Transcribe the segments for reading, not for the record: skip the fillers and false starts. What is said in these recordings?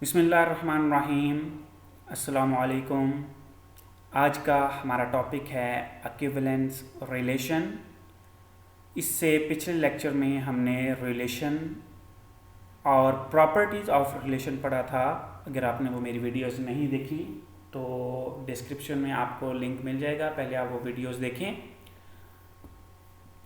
बिस्मिल्लाहिर्रहमानिर्रहीम। अस्सलामुअलैकुम। आज का हमारा टॉपिक है इक्विवेलेंस रिलेशन। इससे पिछले लेक्चर में हमने रिलेशन और प्रॉपर्टीज़ ऑफ रिलेशन पढ़ा था। अगर आपने वो मेरी वीडियोस नहीं देखी तो डिस्क्रिप्शन में आपको लिंक मिल जाएगा, पहले आप वो वीडियोस देखें।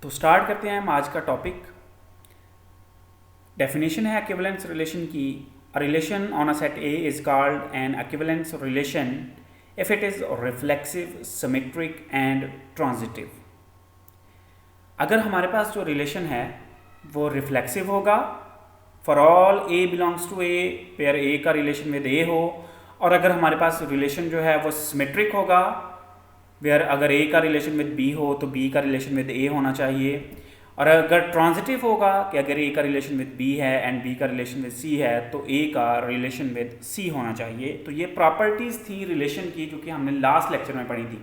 तो स्टार्ट करते हैं हम आज का टॉपिक। डेफिनेशन है इक्विवेलेंस रिलेशन की। A relation on a set A is called an equivalence relation if it is reflexive, symmetric and transitive. अगर हमारे पास जो रिलेशन है वो रिफ्लेक्सिव होगा for all A belongs to A, where A का relation with A हो, और अगर हमारे पास रिलेशन जो है वो सिमेट्रिक होगा वेयर अगर A का रिलेशन विद B हो तो B का रिलेशन विद A होना चाहिए, और अगर ट्रांजिटिव होगा कि अगर A का रिलेशन विद B है एंड B का रिलेशन विद C है तो A का रिलेशन विद C होना चाहिए। तो ये प्रॉपर्टीज़ थी रिलेशन की जो कि हमने लास्ट लेक्चर में पढ़ी थी।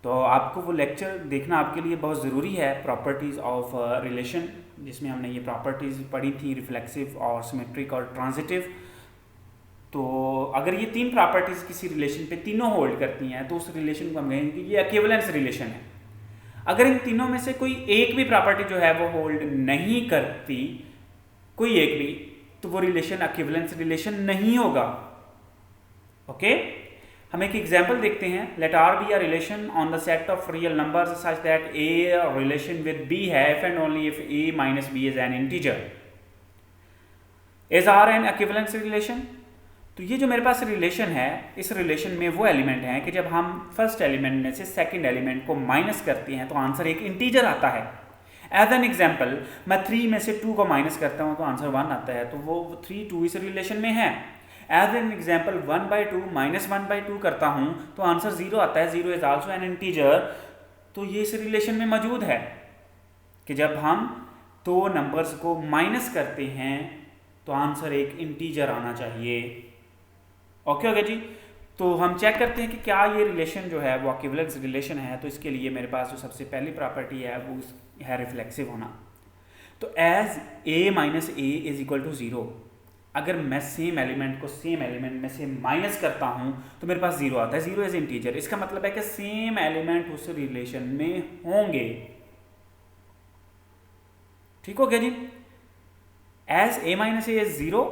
तो आपको वो लेक्चर देखना आपके लिए बहुत ज़रूरी है, प्रॉपर्टीज़ ऑफ रिलेशन, जिसमें हमने ये प्रॉपर्टीज़ पढ़ी थी, रिफ्लेक्सिव और सिमेट्रिक और ट्रांजिटिव। तो अगर ये तीन प्रॉपर्टीज़ किसी रिलेशन पे तीनों होल्ड करती हैं तो उस रिलेशन को हम कहेंगे कि ये इक्विवेलेंस रिलेशन है। अगर इन तीनों में से कोई एक भी प्रॉपर्टी जो है वो होल्ड नहीं करती, कोई एक भी, तो वो रिलेशन इक्विवेलेंस रिलेशन नहीं होगा। ओके, हम एक एग्जांपल देखते हैं। Let R be a relation on the set of real numbers such that A relation with B है if and only if A minus B is an integer. Is R an equivalence relation? तो ये जो मेरे पास relation है, इस relation में वो element हैं कि जब हम फर्स्ट एलिमेंट में से सेकंड एलिमेंट को माइनस करते हैं तो आंसर एक इंटीजर आता है। एज एन एग्जांपल, मैं 3 में से 2 को माइनस करता हूँ तो आंसर 1 आता है, तो वो 3 2 इस रिलेशन में है। एज एन एग्जांपल 1/2 माइनस 1/2 करता हूँ तो आंसर 0 आता है, 0 इज आल्सो एन इंटीजर। तो ये इस रिलेशन में मौजूद है कि जब हम दो नंबर्स को माइनस करते हैं तो आंसर एक इंटीजर आना चाहिए। ओके जी। तो हम चेक करते हैं कि क्या ये रिलेशन जो है वो इक्विवेलेंस रिलेशन है। तो इसके लिए मेरे पास जो सबसे पहली प्रॉपर्टी है वो है रिफ्लेक्सिव होना। तो as A minus A is equal to 0, अगर मैं सेम एलिमेंट को सेम एलिमेंट में से माइनस करता हूं तो मेरे पास 0 आता है, 0 इज इंटीजर। इसका मतलब है कि सेम एलिमेंट उस रिलेशन में होंगे। ठीक हो गया जी। As A minus A is 0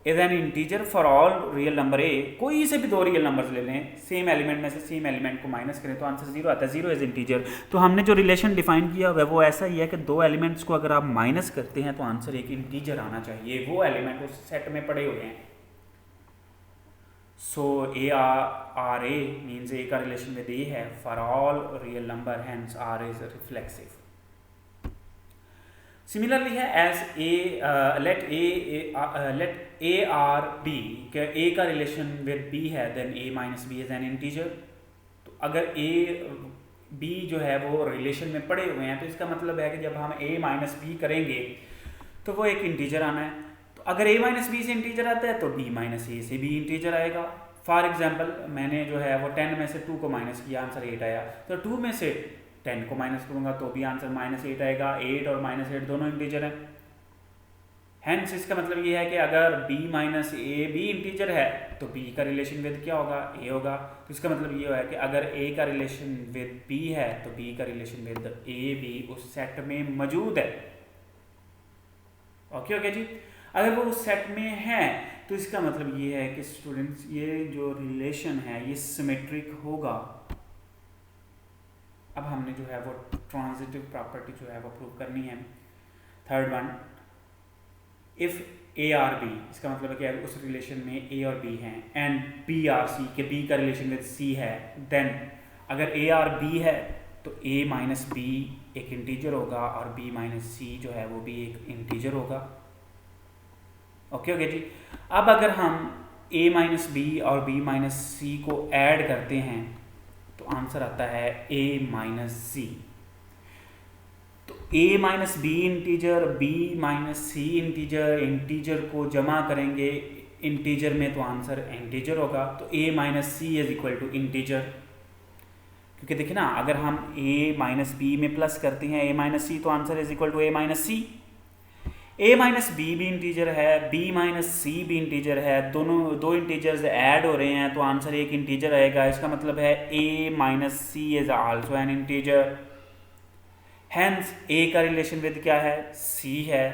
is an integer for all real number A. कोई से भी दो रियल नंबर्स ले लें, सेम एलिमेंट में से सेम एलिमेंट को माइनस करें तो आंसर 0 आता है, 0 इज इंटीजर। तो हमने जो रिलेशन डिफाइन किया हुआ है वो ऐसा ही है कि दो एलिमेंट्स को अगर आप माइनस करते हैं तो आंसर एक इंटीजर आना चाहिए, वो एलिमेंट उस सेट में पड़े हुए हैं। सो ए आर ए मीन्स ए का रिलेशन विद ए है for all real number, hence R is reflexive. Similarly है as A let A R B, A का रिलेशन विद बी है then A minus B is an integer. तो अगर ए B जो है वो रिलेशन में पड़े हुए हैं तो इसका मतलब है कि जब हम ए माइनस बी करेंगे तो वो एक इंटीजर आना है। तो अगर ए माइनस बी से इंटीजर आता है तो बी माइनस ए से भी इंटीजर आएगा। फॉर एग्जाम्पल, मैंने जो है वो 10 में से 2 को माइनस किया, आंसर 8 आया, तो 2 में से 10 को माइनस करूंगा तो भी आंसर -8 आएगा। 8 और -8 दोनों इंटीजर हैं। हेंस इसका मतलब ये है कि अगर b माइनस ए भी इंटीजर है तो b का रिलेशन विद क्या होगा, a होगा। तो इसका मतलब ये है कि अगर a का रिलेशन विद b है तो b का रिलेशन विद a भी उस सेट में मौजूद है। ओके जी। अगर वो उस सेट में है तो इसका मतलब ये है कि स्टूडेंट्स ये जो रिलेशन है ये सिमेट्रिक होगा। अब हमने जो है वो ट्रांजिटिव प्रॉपर्टी जो है वो प्रूव करनी है। Third one, if A R B, इसका मतलब है कि उस रिलेशन में ए और बी हैं एंड बी आर सी, के बी का रिलेशन विद सी है, देन अगर ए आर बी है तो ए माइनस बी एक इंटीजर होगा और बी माइनस सी जो है वो भी एक इंटीजर होगा। ओके जी। अब अगर हम ए माइनस बी और बी माइनस सी को ऐड करते हैं तो आंसर आता है a माइनस सी। तो a minus B integer, b minus C integer, integer को जमा करेंगे इंटीजर में तो आंसर इंटीजर होगा। तो a minus C is equal to integer, क्योंकि देखिए ना, अगर हम a माइनस बी में प्लस करते हैं a माइनस सी तो answer is equal to a minus C. A minus B भी इंटीजर है, बी माइनस सी भी इंटीजर है, दोनों दो इंटीजर्स ऐड हो रहे हैं तो आंसर एक इंटीजर आएगा। इसका मतलब है A minus C is also an integer. Hence A का रिलेशन विद क्या है, सी है।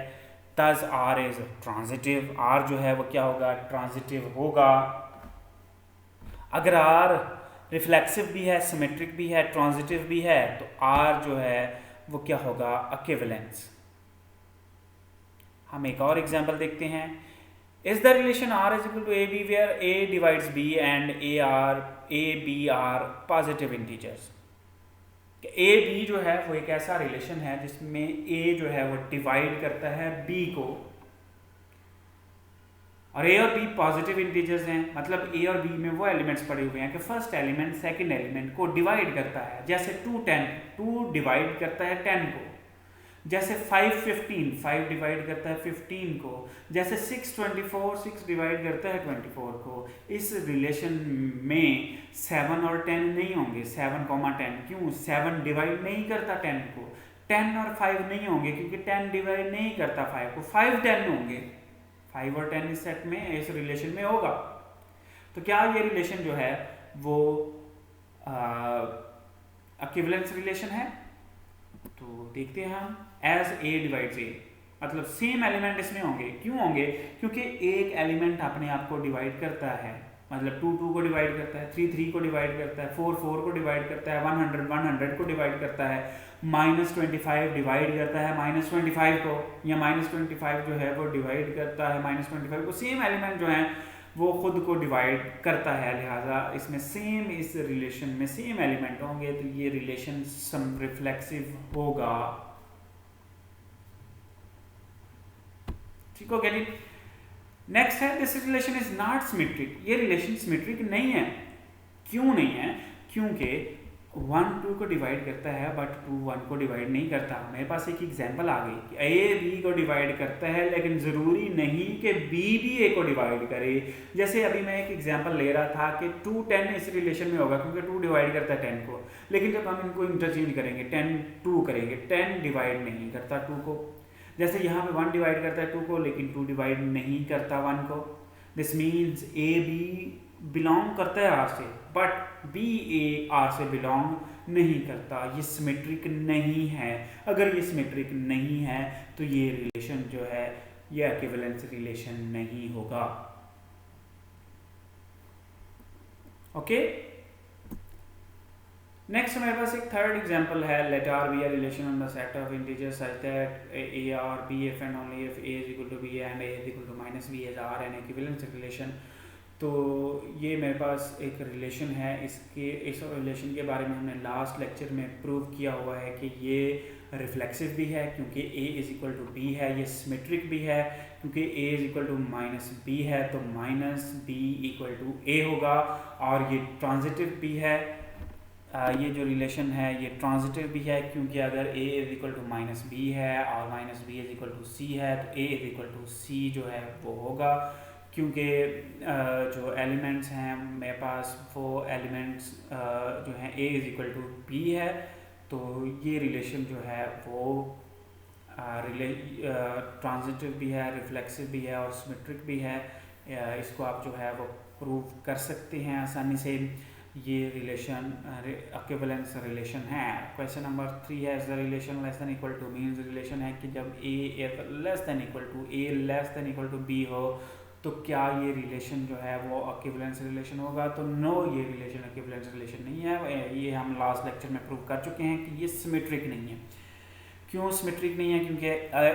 तस आर इज ट्रांजिटिव, आर जो है वो क्या होगा, ट्रांजिटिव होगा। अगर आर रिफ्लेक्सिव भी है, सिमेट्रिक भी है, ट्रांजिटिव भी है तो आर जो है वो क्या होगा, इक्विवेलेंस। हम एक और एग्जांपल देखते हैं। Is the relation R is equal to A B where A divides B and A B are positive integers. A B जो है वो एक ऐसा रिलेशन है जिसमें ए जो है वो डिवाइड करता है बी को, और ए और बी पॉजिटिव इंटीजर्स हैं। मतलब ए और बी में वो एलिमेंट्स पड़े हुए हैं कि फर्स्ट एलिमेंट सेकंड एलिमेंट को डिवाइड करता है। जैसे 2 डिवाइड करता है 10 को, जैसे 5 डिवाइड करता है 15 को, जैसे 6 डिवाइड करता है 24 को। इस रिलेशन में 7 और 10 नहीं होंगे, 7, 10 क्यों, 7 डिवाइड नहीं करता 10 को। 10 और 5 नहीं होंगे क्योंकि 10 डिवाइड नहीं करता 5 को। 5 10 होंगे, 5 और 10 इस सेट में, इस रिलेशन में होगा। तो क्या ये रिलेशन जो है वो इक्विवेलेंस रिलेशन है? तो देखते हैं हम। एज ए डिवाइड्स ए, मतलब सेम एलिमेंट इसमें होंगे। क्यों होंगे? क्योंकि एक एलिमेंट अपने आप को डिवाइड करता है। मतलब 2 को डिवाइड करता है, 3 को डिवाइड करता है, 4 को डिवाइड करता है, 100 को डिवाइड करता है, -25 डिवाइड करता है -25 को, या -25 जो है वो डिवाइड करता है -25 को। सेम एलिमेंट जो है वो खुद को डिवाइड करता है, लिहाजा इसमें सेम, इस रिलेशन में सेम एलिमेंट होंगे तो ये रिलेशन सम रिफ्लेक्सिव होगा। ठीक हो गया जी। नेक्स्ट है, this relation is not symmetric. ये रिलेशन सिमेट्रिक नहीं है। क्यों नहीं है? क्योंकि 1 2 को डिवाइड करता है बट 2 1 को डिवाइड नहीं करता। मेरे पास एक एग्जांपल आ गई कि ए बी को डिवाइड करता है, लेकिन ज़रूरी नहीं कि बी भी ए को डिवाइड करे। जैसे अभी मैं एक एग्जांपल ले रहा था कि 2 10 इस रिलेशन में होगा क्योंकि 2 डिवाइड करता है 10 को, लेकिन जब हम इनको इंटरचेंज करेंगे 10 2 करेंगे, 10 डिवाइड नहीं करता 2 को। जैसे यहाँ पे 1 डिवाइड करता है 2 को, लेकिन 2 डिवाइड नहीं करता 1 को। This means A B belong करता है आर से, बट बी ए आर से बिलोंग नहीं करता। ये सिमेट्रिक नहीं है। अगर ये सिमेट्रिक नहीं है तो ये रिलेशन जो है ये इक्विवेलेंस रिलेशन नहीं होगा। ओके, नेक्स्ट हमारे पास एक थर्ड एग्जांपल है। Let R be a relation on the set of integers such that A R B if and only if A is equal to B and A is equal to minus B is R an equivalence relation. तो ये मेरे पास एक relation है। इस relation के बारे में हमने लास्ट लेक्चर में प्रूव किया हुआ है कि ये रिफ्लेक्सिव भी है क्योंकि A is equal to B है। ये सिमेट्रिक भी है क्योंकि A is equal to minus B है, तो minus B equal to A होगा। और ये ट्रांजिटिव भी है। ये जो रिलेशन है ये ट्रांजिटिव भी है क्योंकि अगर a is equal to minus B है और minus B is equal to C है तो a is equal to C जो है वो होगा, क्योंकि जो एलिमेंट्स हैं मेरे पास वो एलिमेंट्स जो हैं a is equal to B है। तो ये रिलेशन जो है वो ट्रांजिटिव भी है, रिफ्लेक्सिव भी है और सिमेट्रिक भी है। इसको आप जो है वो प्रूव कर सकते हैं आसानी से। ये रिलेशन इक्विवेलेंस रिलेशन है। क्वेश्चन नंबर 3 है, is the relation less than equal to, means relation है कि जब A less than equal to A less than equal to B हो तो क्या ये रिलेशन जो है वो इक्विवेलेंस रिलेशन होगा? तो नो, ये रिलेशन इक्विवेलेंस रिलेशन नहीं है। ये हम लास्ट लेक्चर में प्रूव कर चुके हैं कि ये सिमेट्रिक नहीं है। क्यों सिमेट्रिक नहीं है? क्योंकि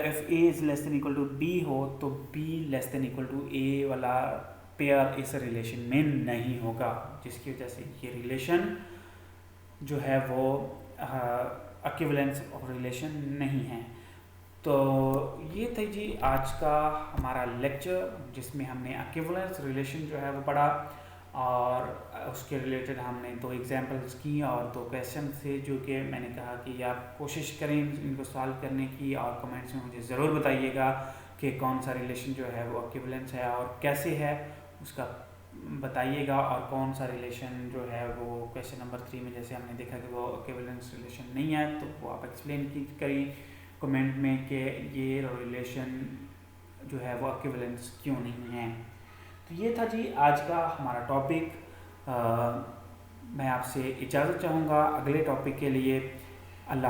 if A is less than equal to B हो तो B less than equal to A वाला पेयर इस रिलेशन में नहीं होगा, जिसकी वजह से ये रिलेशन जो है वो इक्विवेलेंस रिलेशन नहीं है। तो ये था जी आज का हमारा लेक्चर जिसमें हमने इक्विवेलेंस रिलेशन जो है वो पढ़ा और उसके रिलेटेड हमने 2 एग्जांपल्स की और 2 क्वेश्चन थे जो कि मैंने कहा कि आप कोशिश करें इनको सॉल्व करने की और कमेंट्स में मुझे ज़रूर बताइएगा कि कौन सा रिलेशन जो है वो इक्विवेलेंस है और कैसे है उसका बताइएगा, और कौन सा रिलेशन जो है वो क्वेश्चन नंबर 3 में जैसे हमने देखा कि वो इक्विवेलेंस रिलेशन नहीं है तो वो आप एक्सप्लेन करिए। कमेंट में कि ये रिलेशन जो है वो इक्विवेलेंस क्यों नहीं है। तो ये था जी आज का हमारा टॉपिक। मैं आपसे इजाज़त चाहूँगा अगले टॉपिक के लिए। अल्लाह।